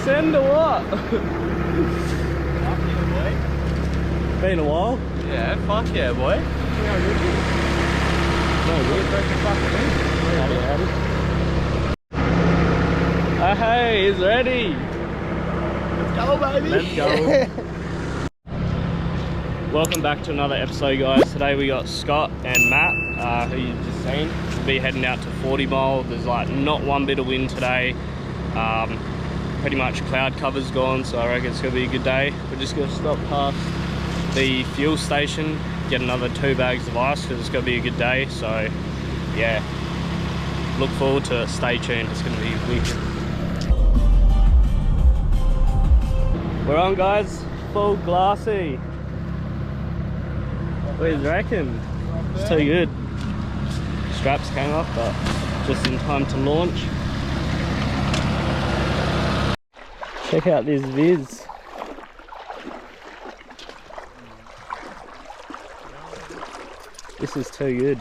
send or what? Fuck yeah, boy. Been a while? Yeah, fuck yeah, boy. Oh, hey, he's ready. Let's go, baby. Let's go. Welcome back to another episode, guys. Today we got Scott and Matt, who you've just seen. We'll be heading out to 40 mile. There's like not one bit of wind today. Pretty much cloud cover's gone, so I reckon it's gonna be a good day. We're just gonna stop past the fuel station, get another 2 bags of ice because it's gonna be a good day. So yeah, look forward to it. Stay tuned, it's gonna be wicked. We're on, guys. Full glassy. What do you reckon? It's too good. Straps came off, but just in time to launch. Check out this viz. This is too good.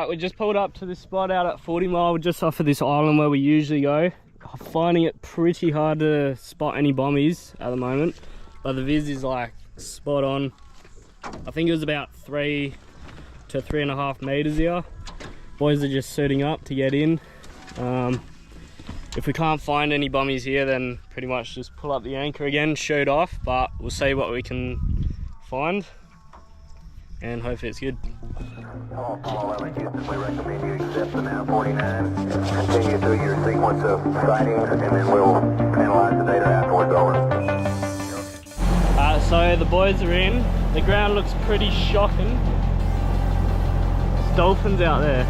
We just pulled up to this spot out at 40 mile, just off of this island where we usually go. I'm finding it pretty hard to spot any bombies at the moment, but the viz is like spot on. I think it was about 3 to 3.5 meters here. Boys are just suiting up to get in. If we can't find any bombies here, then pretty much just pull up the anchor again, shoot off, but we'll see what we can find and hopefully it's good. Apollo 11 Houston, we recommend you accept the now 49, continue through your sequence of sightings, and then we'll analyze the data afterwards. Over. So the boys are in. The ground looks pretty shocking. There's dolphins out there,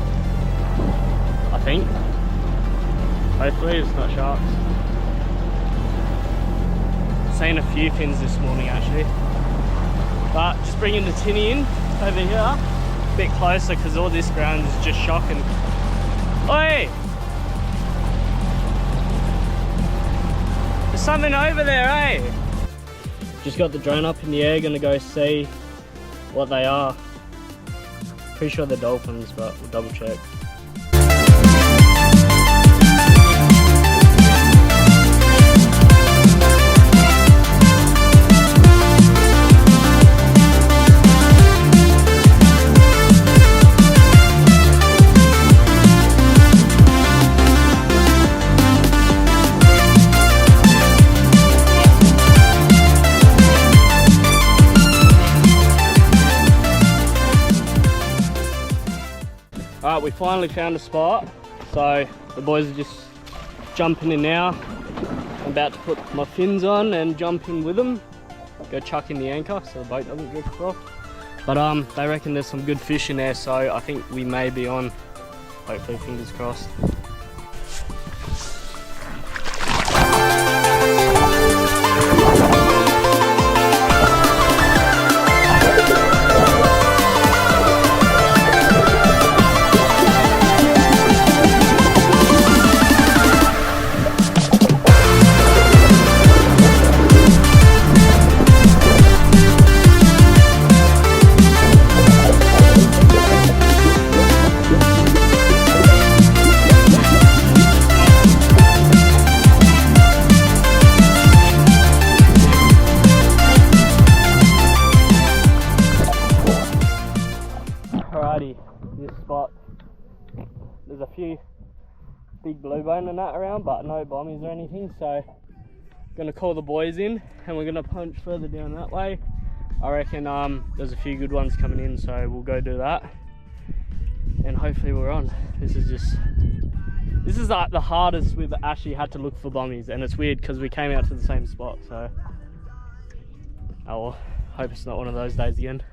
I think. Hopefully it's not sharks. Seen a few fins this morning actually. But just bringing the tinny in over here. A bit closer because all this ground is just shocking. Oi! There's something over there, eh? Just got the drone up in the air, gonna go see what they are. Pretty sure they're dolphins, but we'll double check. Alright, we finally found a spot, so the boys are just jumping in now. I'm about to put my fins on and jump in with them, go chuck in the anchor so the boat doesn't drift off. But they reckon there's some good fish in there, so I think we may be on, hopefully, fingers crossed. Alrighty, this spot, there's a few big blue bone and that around, but no bombies or anything, so gonna call the boys in and we're gonna punch further down that way. I reckon there's a few good ones coming in, so we'll go do that and hopefully we're on. This is like the hardest we've actually had to look for bombies, and it's weird because we came out to the same spot, so oh well, hope it's not one of those days again.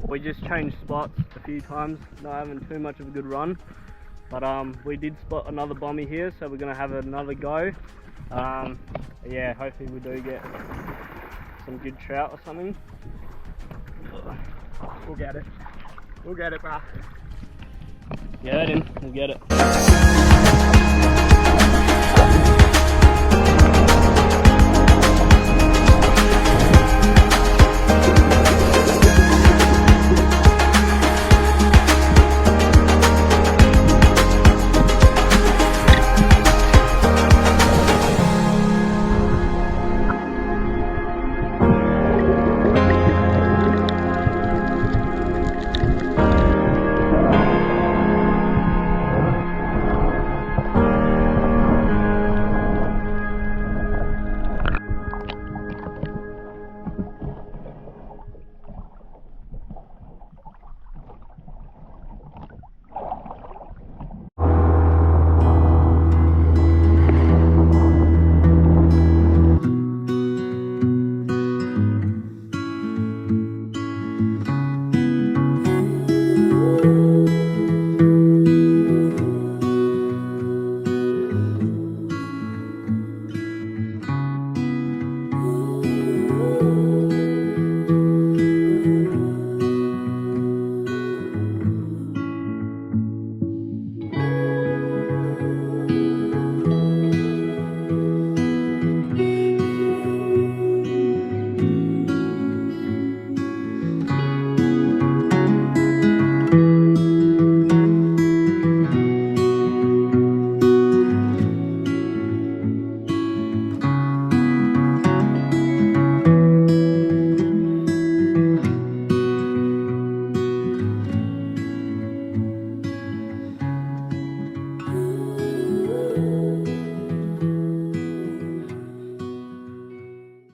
We just changed spots a few times, not having too much of a good run, but we did spot another bommy here, so we're gonna have another go. Yeah, hopefully we do get some good trout or something. We'll get it. We'll get it, bruh. Get it in, we'll get it.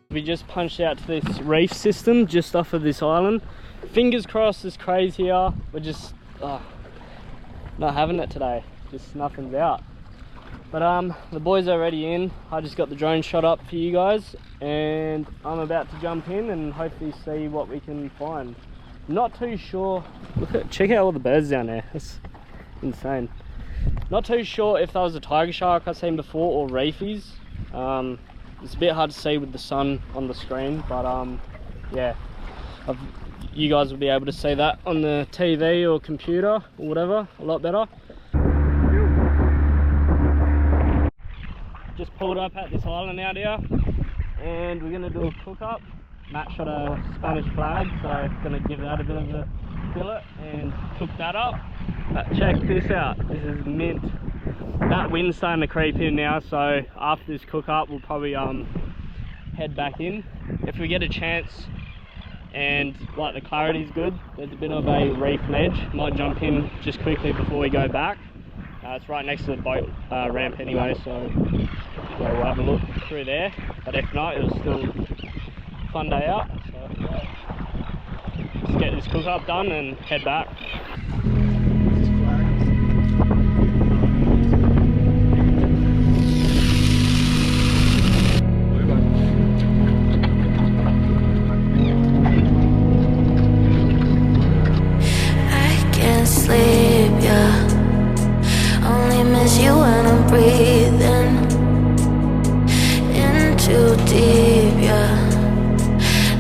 We just punched out to this reef system just off of this island. Fingers crossed it's crazy here. We're just not having it today. Just nothing's out. But the boys are already in. I just got the drone shot up for you guys and I'm about to jump in and hopefully see what we can find. Not too sure. Check out all the birds down there. It's insane. Not too sure if that was a tiger shark I've seen before or reefies. It's a bit hard to see with the sun on the screen, but yeah, you guys will be able to see that on the TV or computer or whatever a lot better. just pulled up at this island out here, and we're gonna do a cook up. Matt shot a Spanish flag, so gonna give that a bit of a fillet and cook that up. But check this out, this is mint. That wind's starting to creep in now, so after this cook up we'll probably head back in. If we get a chance and like the clarity's good, there's a bit of a reef ledge, might jump in just quickly before we go back. It's right next to the boat ramp anyway, so we'll have a look through there. But if not, it was still a fun day out, so let's get this cook up done and head back. Sleep, yeah. Only miss you when I'm breathing in too deep, yeah.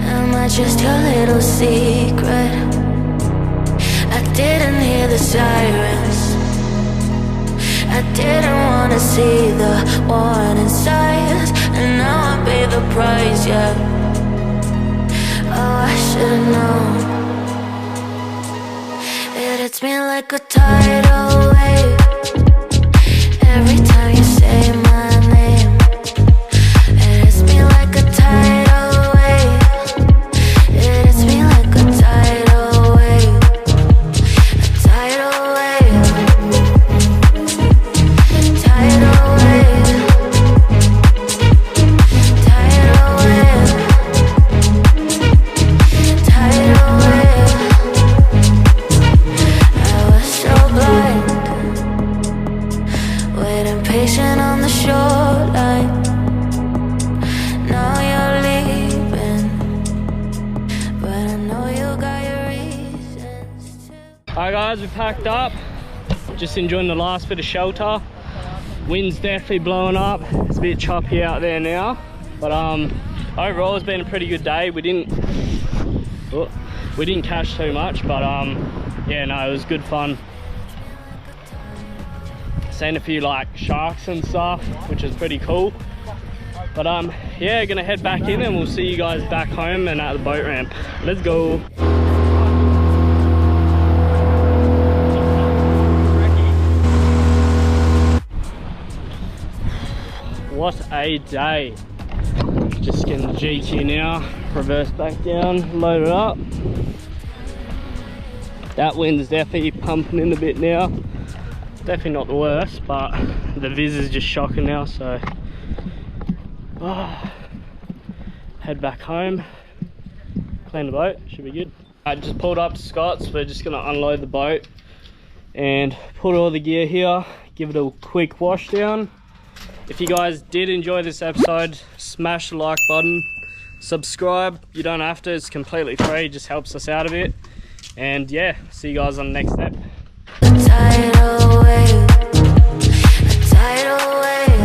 Am I just your little secret? I didn't hear the sirens. I didn't wanna see the warning signs, and now I pay the price, yeah. Oh, I should've known. It hits me like a tidal wave every time you say my name. It hits me like a tidal wave. It hits me like a tidal wave. A tidal wave. Tidal wave. Tidal wave. Tidal wave. Waiting patient on the shoreline. Now you're leaving, but I know you got your reasons too. Alright guys, we packed up. Just enjoying the last bit of shelter. Wind's definitely blowing up. It's a bit choppy out there now, but overall it's been a pretty good day. We didn't catch too much, but yeah, no, it was good fun. Seen a few like sharks and stuff, which is pretty cool. But yeah, gonna head back in and we'll see you guys back home and at the boat ramp. Let's go. What a day. Just getting the GQ now, reverse back down, load it up. That wind's definitely pumping in a bit now. Definitely not the worst, but the viz is just shocking now, so head back home, clean the boat, should be good. I just pulled up to Scott's. We're just gonna unload the boat and put all the gear here, give it a quick wash down. If you guys did enjoy this episode, smash the like button, subscribe. You don't have to, it's completely free, it just helps us out a bit. And yeah, see you guys on the next step. Tidal wave, a tidal wave.